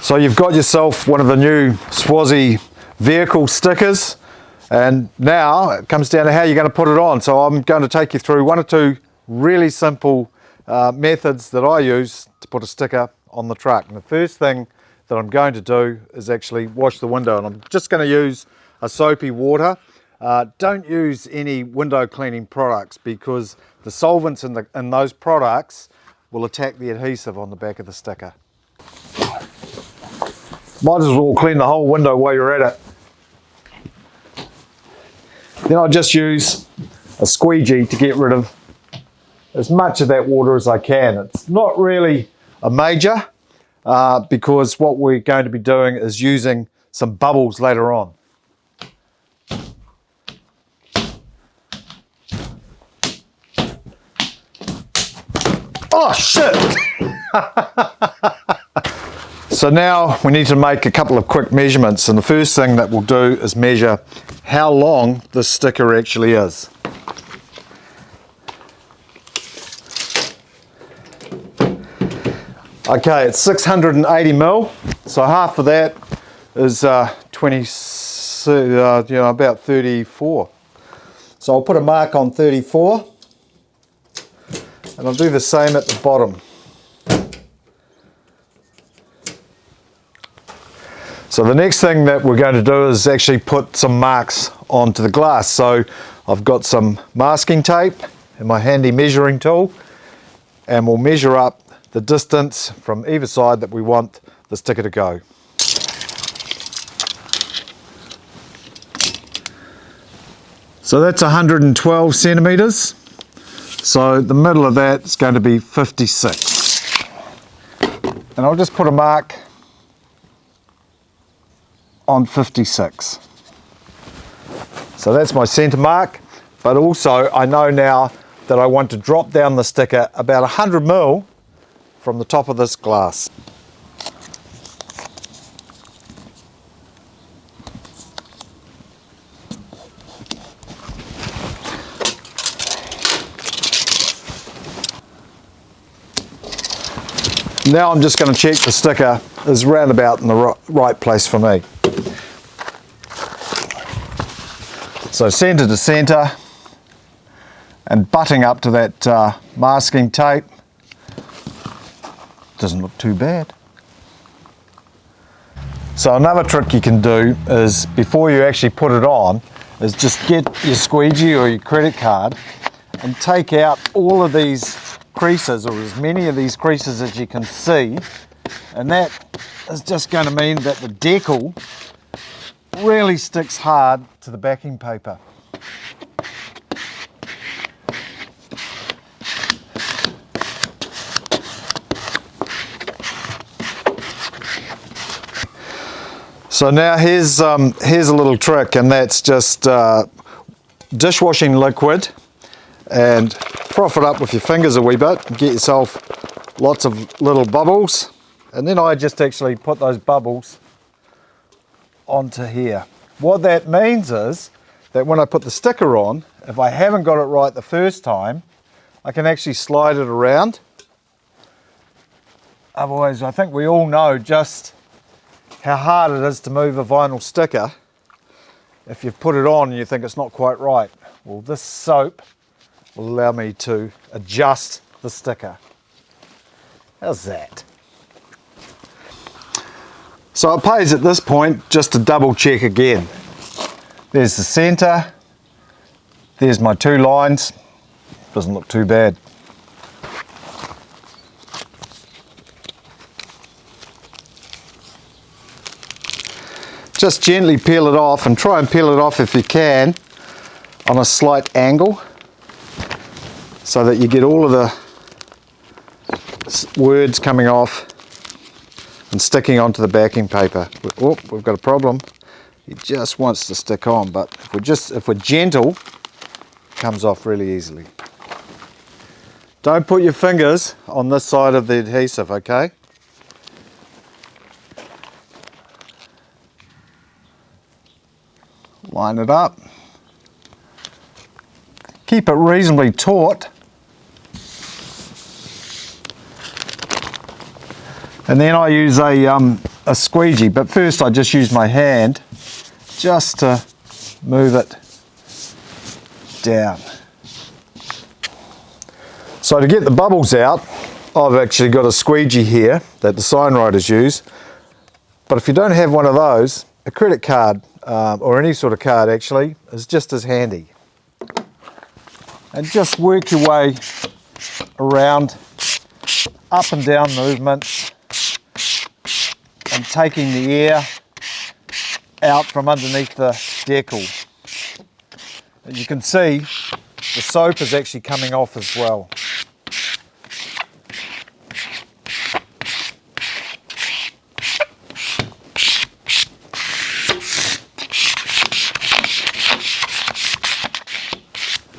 So you've got yourself one of the new Swazi vehicle stickers, and now it comes down to how you're going to put it on. So I'm going to take you through one or two really simple methods that I use to put a sticker on the truck. And the first thing that I'm going to do is actually wash the window, and I'm just going to use a soapy water. Don't use any window cleaning products because the solvents in those products will attack the adhesive on the back of the sticker. Might as well clean the whole window while you're at it. Then I'll just use a squeegee to get rid of as much of that water as I can. It's not really a major because what we're going to be doing is using some bubbles later on. Oh shit! So now we need to make a couple of quick measurements, and the first thing that we'll do is measure how long this sticker actually is. Okay, it's 680 mil, so half of that is about 34. So I'll put a mark on 34, and I'll do the same at the bottom. So the next thing that we're going to do is actually put some marks onto the glass. So I've got some masking tape and my handy measuring tool, and we'll measure up the distance from either side that we want the sticker to go. So that's 112 centimeters. So the middle of that is going to be 56. And I'll just put a mark on 56. So that's my center mark, but also I know now that I want to drop down the sticker about 100 mil from the top of this glass. Now I'm just going to check the sticker is round about in the right place for me. So center to center and butting up to that masking tape. Doesn't look too bad. So another trick you can do is, before you actually put it on, is just get your squeegee or your credit card and take out all of these creases, or as many of these creases as you can see, and that is just going to mean that the decal really sticks hard to the backing paper. So now here's a little trick, and that's just dishwashing liquid, and froth it up with your fingers a wee bit and get yourself lots of little bubbles, and then I just actually put those bubbles onto here. What that means is that when I put the sticker on, if I haven't got it right the first time, I can actually slide it around. Otherwise, I think we all know just how hard it is to move a vinyl sticker if you put it on and you think it's not quite right. Well, this soap will allow me to adjust the sticker. How's that? So it pays at this point just to double check again. There's the center, there's my two lines, doesn't look too bad. Just gently peel it off, and try and peel it off if you can on a slight angle so that you get all of the words coming off and sticking onto the backing paper. Oh, we've got a problem. It just wants to stick on, but if we're gentle, it comes off really easily. Don't put your fingers on this side of the adhesive, okay? Line it up. Keep it reasonably taut. And then I use a a squeegee, but first I just use my hand just to move it down. So to get the bubbles out, I've actually got a squeegee here that the sign writers use, but if you don't have one of those, a credit card or any sort of card actually is just as handy. And just work your way around, up and down movements, and taking the air out from underneath the decal. And you can see the soap is actually coming off as well.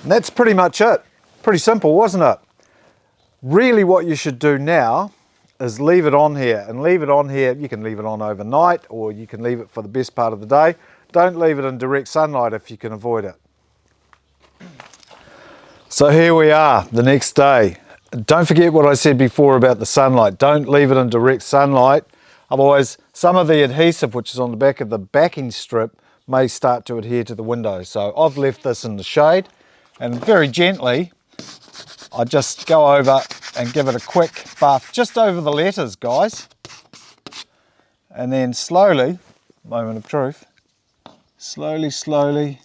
And that's pretty much it. Pretty simple, wasn't it? Really what you should do now is leave it on here, and leave it on here. You can leave it on overnight, or you can leave it for the best part of the day. Don't leave it in direct sunlight if you can avoid it. So here we are, the next day. Don't forget what I said before about the sunlight. Don't leave it in direct sunlight, otherwise some of the adhesive which is on the back of the backing strip may start to adhere to the window. So I've left this in the shade, and very gently I just go over and give it a quick buff just over the letters, guys. And then slowly, moment of truth, slowly,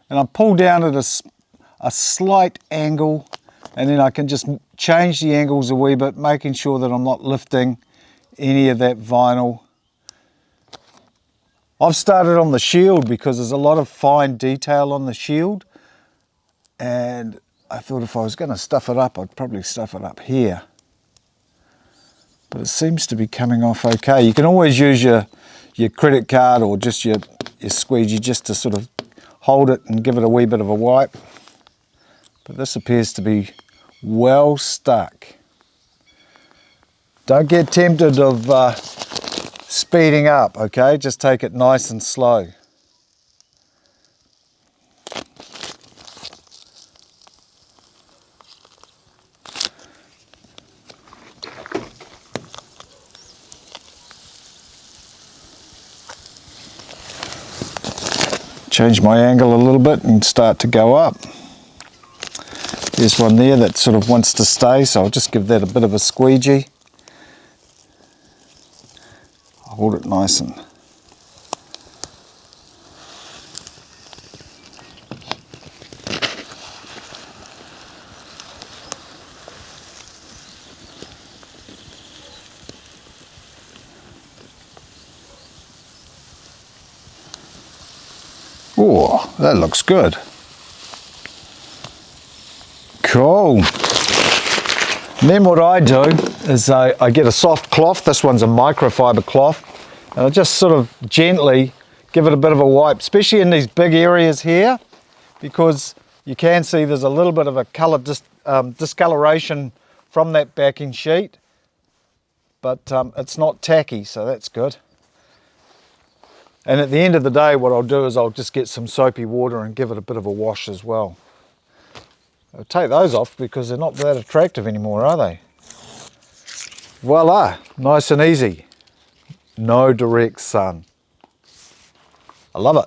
and I pull down at a slight angle, and then I can just change the angles a wee bit, making sure that I'm not lifting any of that vinyl. I've started on the shield because there's a lot of fine detail on the shield, and I thought if I was going to stuff it up, I'd probably stuff it up here. But it seems to be coming off okay. You can always use your credit card or just your squeegee just to sort of hold it and give it a wee bit of a wipe. But this appears to be well stuck. Don't get tempted of speeding up, okay? Just take it nice and slow. Change my angle a little bit and start to go up. There's one there that sort of wants to stay, so I'll just give that a bit of a squeegee. Hold it nice and oh, that looks good. Cool. And then what I do is I get a soft cloth. This one's a microfiber cloth, and I just sort of gently give it a bit of a wipe, especially in these big areas here, because you can see there's a little bit of a colour discoloration from that backing sheet, but it's not tacky, so that's good. And at the end of the day, what I'll do is I'll just get some soapy water and give it a bit of a wash as well. I'll take those off because they're not that attractive anymore, are they? Voila, nice and easy. No direct sun. I love it.